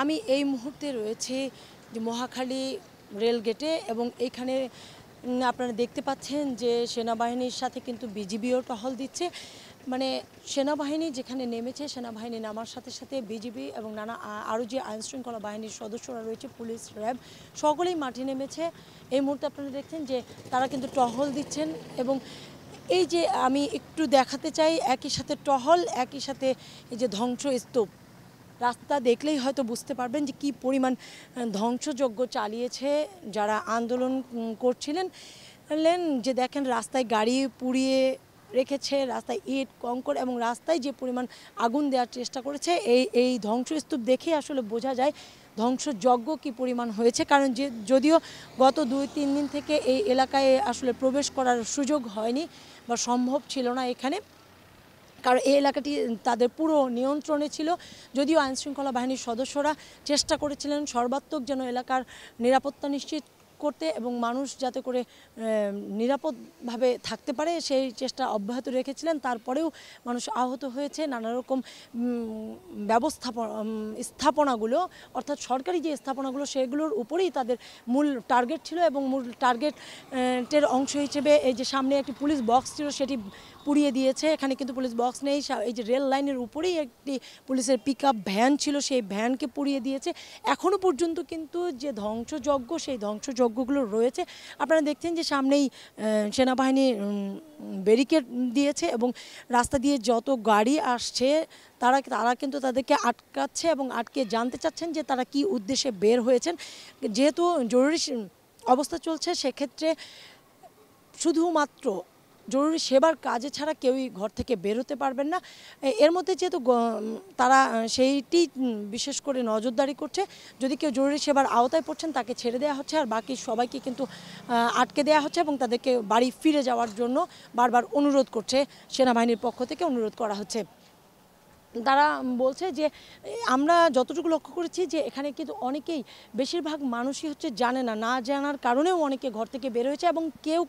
আমি এই মুহূর্তে রয়েছি যে মহাখালী রেলগেটে এবং এইখানে আপনারা দেখতে পাচ্ছেন যে সেনাবাহিনীর সাথে কিন্তু বিজিবিও টহল দিচ্ছে। মানে সেনাবাহিনী যেখানে নেমেছে, সেনাবাহিনী নামার সাথে সাথে বিজিবি এবং নানা আরও যে আইনশৃঙ্খলা বাহিনীর সদস্যরা রয়েছে, পুলিশ, র্যাব, সকলেই মাঠে নেমেছে। এই মুহূর্তে আপনারা দেখছেন যে তারা কিন্তু টহল দিচ্ছেন এবং এই যে আমি একটু দেখাতে চাই, একই সাথে টহল, একই সাথে এই যে ধ্বংসস্তূপ, রাস্তা দেখলেই হয়তো বুঝতে পারবেন যে কী পরিমাণ ধ্বংসযজ্ঞ চালিয়েছে যারা আন্দোলন করছিলেন। যে দেখেন রাস্তায় গাড়ি পুড়িয়ে রেখেছে, রাস্তায় ইট কংকর এবং রাস্তায় যে পরিমাণ আগুন দেওয়ার চেষ্টা করেছে, এই ধ্বংসস্তূপ দেখে আসলে বোঝা যায় ধ্বংসযজ্ঞ কী পরিমাণ হয়েছে। কারণ যদিও গত 2-3 দিন থেকে এই এলাকায় আসলে প্রবেশ করার সুযোগ হয়নি বা সম্ভব ছিল না এখানে, কারণ এই এলাকাটি তাদের পুরো নিয়ন্ত্রণে ছিল। যদিও আইনশৃঙ্খলা বাহিনীর সদস্যরা চেষ্টা করেছিলেন সর্বাত্মক যেন এলাকার নিরাপত্তা নিশ্চিত করতে এবং মানুষ যাতে করে নিরাপদভাবে থাকতে পারে সেই চেষ্টা অব্যাহত রেখেছিলেন। তারপরেও মানুষ আহত হয়েছে। নানা রকম স্থাপনাগুলো, অর্থাৎ সরকারি যে স্থাপনাগুলো, সেগুলোর উপরেই তাদের মূল টার্গেট ছিল এবং মূল টার্গেটের অংশ হিসেবে এই যে সামনে একটি পুলিশ বক্স ছিল সেটি পুড়িয়ে দিয়েছে। এখানে কিন্তু পুলিশ বক্স নেই, এই যে রেল লাইনের উপরেই একটি পুলিশের পিকআপ ভ্যান ছিল, সেই ভ্যানকে পুড়িয়ে দিয়েছে। এখনও পর্যন্ত কিন্তু যে ধ্বংসযজ্ঞ, সেই ধ্বংসযজ্ঞগুলো রয়েছে। আপনারা দেখছেন যে সামনেই সেনাবাহিনী ব্যারিকেড দিয়েছে এবং রাস্তা দিয়ে যত গাড়ি আসছে তারা কিন্তু তাদেরকে আটকাচ্ছে এবং আটকে জানতে চাচ্ছেন যে তারা কি উদ্দেশ্যে বের হয়েছেন। যেহেতু জরুরি অবস্থা চলছে, সেক্ষেত্রে শুধুমাত্র জরুরি সেবার কাজে ছাড়া কেউই ঘর থেকে বের হতে পারবেন না। এর মধ্যে যেহেতু তারা সেইটি বিশেষ করে নজরদারি করছে, যদি কেউ জরুরি সেবার আওতায় পড়ছেন তাকে ছেড়ে দেওয়া হচ্ছে, আর বাকি সবাইকে কিন্তু আটকে দেওয়া হচ্ছে এবং তাদেরকে বাড়ি ফিরে যাওয়ার জন্য বারবার অনুরোধ করছে, সেনাবাহিনীর পক্ষ থেকে অনুরোধ করা হচ্ছে। তারা বলছে যে আমরা যতটুকু লক্ষ্য করেছি যে এখানে কিন্তু অনেকেই, বেশিরভাগ মানুষই হচ্ছে জানে না, না জানার কারণেও অনেকে ঘর থেকে বের হয়েছে এবং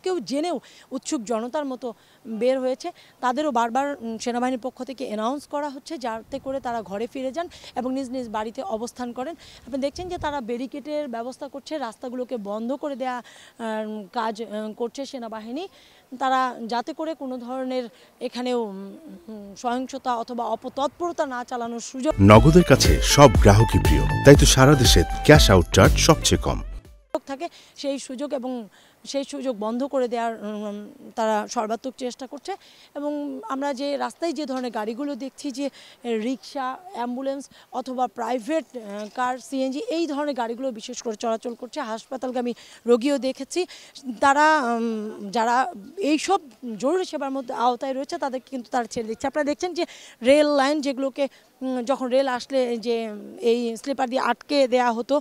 কেউ জেনেও উৎসুক জনতার মতো বের হয়েছে। তাদেরও বারবার সেনাবাহিনীর পক্ষ থেকে অ্যানাউন্স করা হচ্ছে যাতে করে তারা ঘরে ফিরে যান এবং নিজ নিজ বাড়িতে অবস্থান করেন। আপনি দেখছেন যে তারা ব্যারিকেডের ব্যবস্থা করছে, রাস্তাগুলোকে বন্ধ করে দেয়া কাজ করছে সেনাবাহিনী, তারা যাতে করে কোনো ধরনের এখানেও সহিংসতা অথবা অপতৎপরতা না চালানোর সুযোগ। নগদের কাছে সব গ্রাহকই প্রিয়, তাই তো সারা দেশে ক্যাশ আউট চার্জ সবচেয়ে কম থাকে। সেই সুযোগ বন্ধ করে দেওয়ার তারা সর্বাত্মক চেষ্টা করছে এবং আমরা যে রাস্তায় যে ধরনের গাড়িগুলো দেখছি, যে রিক্সা, অ্যাম্বুলেন্স অথবা প্রাইভেট কার, সিএনজি, এই ধরনের গাড়িগুলো বিশেষ করে চলাচল করছে। হাসপাতালগামী রোগীও দেখেছি। তারা যারা এইসব জরুরি সেবার মধ্যে আওতায় রয়েছে তাদেরকে কিন্তু তারা ছেড়ে দিচ্ছে। আপনারা দেখছেন যে রেল লাইন, যেগুলোকে যখন রেল আসলে যে এই স্লিপার দিয়ে আটকে দেয়া হতো,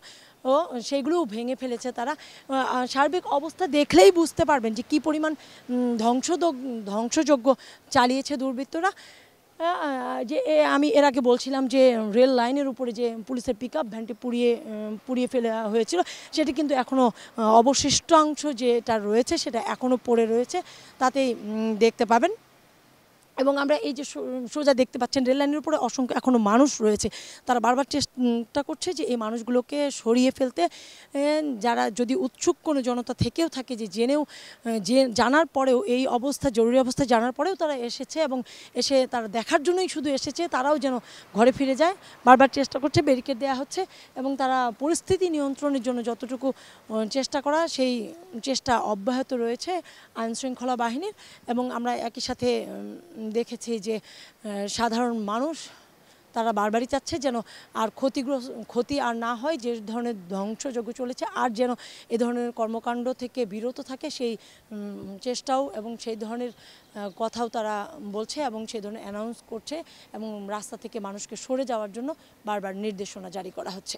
সেইগুলোও ভেঙে ফেলেছে তারা। সার্বিক অবস্থা দেখলেই বুঝতে পারবেন যে কী পরিমাণ ধ্বংসযজ্ঞ চালিয়েছে দুর্বৃত্তরা। যে আমি এর আগে বলছিলাম যে রেল লাইনের উপরে যে পুলিশের পিকআপ ভ্যানটি পুড়িয়ে ফেলা হয়েছিল, সেটি কিন্তু এখনও অবশিষ্টাংশ যেটা রয়েছে সেটা এখনও পড়ে রয়েছে, তাতেই দেখতে পাবেন। এবং আমরা এই যে সোজা দেখতে পাচ্ছেন রেল লাইনের উপরে অসংখ্য এখনও মানুষ রয়েছে। তারা বারবার চেষ্টা করছে যে এই মানুষগুলোকে সরিয়ে ফেলতে। যারা যদি উৎসুক কোনো জনতা থেকেও থাকে, যে জানার পরেও, এই অবস্থা, জরুরি অবস্থা জানার পরেও তারা এসেছে এবং এসে তারা দেখার জন্যই শুধু এসেছে, তারাও যেন ঘরে ফিরে যায়, বারবার চেষ্টা করছে। ব্যারিকেড দেওয়া হচ্ছে এবং তারা পরিস্থিতি নিয়ন্ত্রণের জন্য যতটুকু চেষ্টা করা, সেই চেষ্টা অব্যাহত রয়েছে আইনশৃঙ্খলা বাহিনীর। এবং আমরা একই সাথে দেখেছি যে সাধারণ মানুষ তারা বারবারই চাচ্ছে যেন আর ক্ষতি আর না হয়, যে ধরনের ধ্বংসযজ্ঞ চলেছে আর যেন এ ধরনের কর্মকাণ্ড থেকে বিরত থাকে, সেই চেষ্টাও এবং সেই ধরনের কথাও তারা বলছে এবং সেই ধরনের অ্যানাউন্স করছে এবং রাস্তা থেকে মানুষকে সরে যাওয়ার জন্য বারবার নির্দেশনা জারি করা হচ্ছে।